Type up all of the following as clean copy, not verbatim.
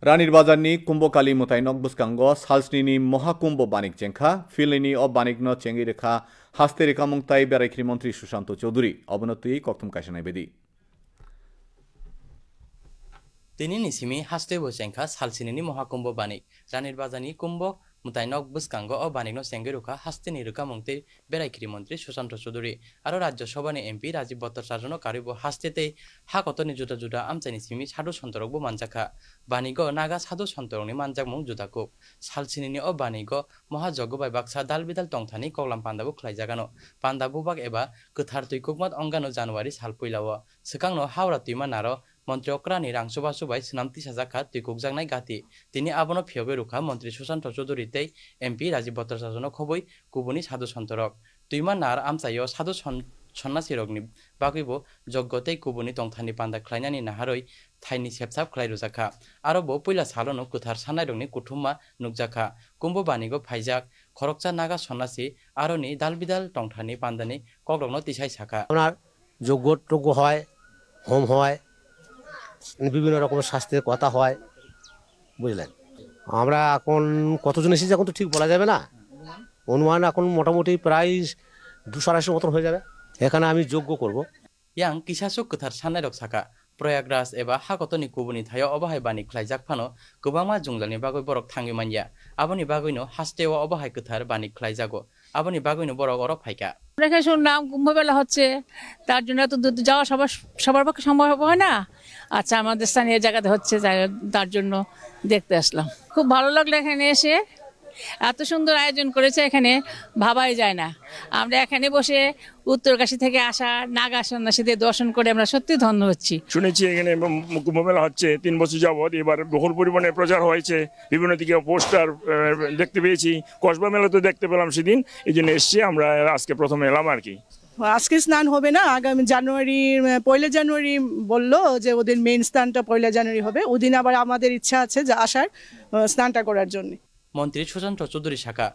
Ranir Bazarni Kumbokali Mutainok Buskango, Salsnini Mohakumbo Banik Jenka, Filini of Banikno Chengireka, Hasterika Mungtai Berekri Montri Sushanto Choduri, Obonoti Koktum Kashanabedi. Tini Nisimi Hastebo Jenka, Salsinini Mohakumbo Banik, Ranir Bazani Kumbo, Mutainok Buskango or Banikno Sengiruka, Hastini Ruka Mungte, Berekri Montri Sushanto Choduri, Arajo Sobani MP, Raji Botter Sarjono Karibo, Hastete, Hakotoni Juda Juda, Amtanisimi, Hadu Santorobo Manjaka. Banigo Naga Sadu Santoroni Manjak Mung Judako, Salsinini or Banigo, Mohajogo by Baksa Dalbidal Tongtani, Kolam Pandabu Klajagano, Pandabubak Eba, Kutartu Kukmat Ongano January Salpuilawa, Sekano Haura Timanaro, Montreokrani Rang Suba Subai, Snamti Sazaka, Tikukzanai Gati, Tini Abono Pioberuka, Montri Susanto Sudurite, MP Raji Botter Sazono Koboi, Kubuni Sadu Santorok, Tuimanar Amsayo Sadu Sonnasirogni, Bagibo, Jogote Kubuni Tongtani Panda Klainani Naharoi, Tiny Sepsap Klairuzaka, Arobo Pula Salono Kutar Sanaroni Kutuma, Nukjaka, Kumbo Banigo Paijak, Koroksa Naga Sonasi, Aroni, Dalbidal Tongtani Pandani, Koglono Tisai Saka. Jogot Togo Hoy, Home Hoy, বিভিন্ন রকমের স্বাস্থ্যের কথা হয় বুঝলেন আমরা এখন কতজন এসেছি এখন তো ঠিক বলা যাবে না অনুমান এখন মোটামুটি প্রায় 200 মতন হয়ে যাবে এখানে আমি যোগ্য করব ইয়াং কিসাসু কুথার সানাইরক সাকা প্রয়াগরাজ এবা হাকতনি কুবুনি থায় অবাহাই বানি খ্লাইজাক ফানো গোবাংমা জুংলানি বাগৈ বরক থাঙ্গি মানিয়া আবনি বাগৈনো হাস্তেও অবাহাই কুথার বানি খ্লাইজাগো আবনি বাগৈনো বরক অরক ফাইকা রেখে শুনলাম কুম্ভমেলা হচ্ছে তার জন্য তো যাওয়া সবার পক্ষে সম্ভব হয় না আচ্ছা আমাদের স্থানীয় জায়গাতে হচ্ছে তার জন্য দেখতে আসলাম খুব ভালো লাগলো এখানে এসে এত সুন্দর আয়োজন করেছে এখানে ভাবাই যায় না আমরা এখানে বসে উত্তরকাশী থেকে আসা নাগা সন্ন্যাসীদের দর্শন করে আমরা সত্যি ধন্য হচ্ছি শুনেছি এখানে কুম্ভমেলা হচ্ছে 3 বছর যাবত এবার বহুল পরিমাণে প্রচার হয়েছে বিভিন্ন দিকে পোস্টার দেখতে পেয়েছি কসবা মেলা তো দেখতে পেলাম সেদিন এইজন্য এসেছি আমরা আজকে প্রথমে এলাম আর কি আজকে স্নান হবে না আগামী জানুয়ারি 1 জানুয়ারি বললো যে ওদের মেইন স্নানটা 1 জানুয়ারি হবে ওদিন আবার আমাদের ইচ্ছা আছে যে আসার স্নানটা করার জন্য মন্ত্রী সুশান্ত চৌধুরী শাখা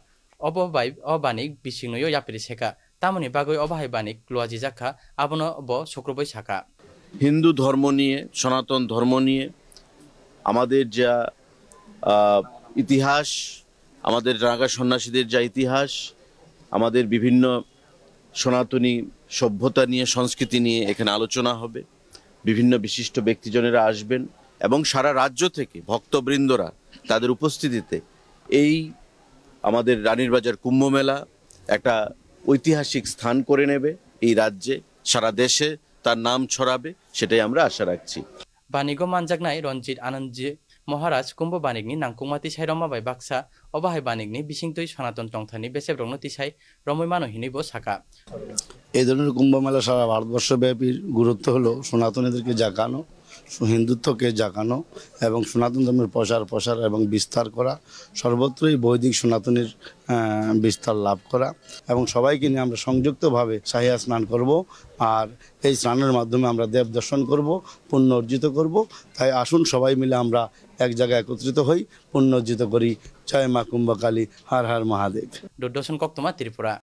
অববাই অবানিক বিশিংনয় ইয়াপিরি শেখা তামনি বাগৈ অবাহাই বানিক লুয়াজি জাখা আবন অব শুক্রবৈ শাখা হিন্দু ধর্ম নিয়ে সনাতন ধর্ম নিয়ে আমাদের যা ইতিহাস আমাদের নাগা সন্ন্যাসীদের যা ইতিহাস আমাদের বিভিন্ন সনাতনী সভ্যতা নিয়ে সংস্কৃতি নিয়ে এখানে আলোচনা হবে বিভিন্ন বিশিষ্ট ব্যক্তিজনেরা আসবেন এবং সারা রাজ্য থেকে ভক্তবৃন্দরা তাদের উপস্থিতিতে এই আমাদের রানীর বাজার কুম্ভ মেলা একটা ঐতিহাসিক স্থান করে নেবে এই রাজ্যে সারা দেশে তার নাম ছড়াবে সেটাই আমরা আশা রাখছি বানিগো মানজাকনাই রঞ্জিত আনন্দজি মহারাজ কুম্ভ বানিকনি নাংকুমাতি সাই রমাবাই বাক্সা অবাহাই বানিকনি বিশিংতই সনাতন টংথানি বেসেব্রংনো তিসাই রমৈমানো হিনিবো শাখা এই ধরনের কুম্ভ মেলা সারা ভারতবর্ষব্যাপী গুরুত্ব হলো সনাতনীদেরকে জাগানো হিন্দুত্বকে জাগানো এবং সনাতন ধর্মের প্রসার এবং বিস্তার করা সর্বত্রই বৈদিক সনাতনীর বিস্তার লাভ করা এবং সবাইকে নিয়ে আমরা সংযুক্তভাবে শাহিয়া স্নান করব আর এই স্নানের মাধ্যমে আমরা দেব দর্শন করব পুণ্য অর্জিত করব তাই আসুন সবাই মিলে আমরা এক জায়গায় একত্রিত হই পুণ্য অর্জিত করি জয় মা কুম্ভকালী হর হর মহাদেব দর্শন কক্তমা ত্রিপুরা।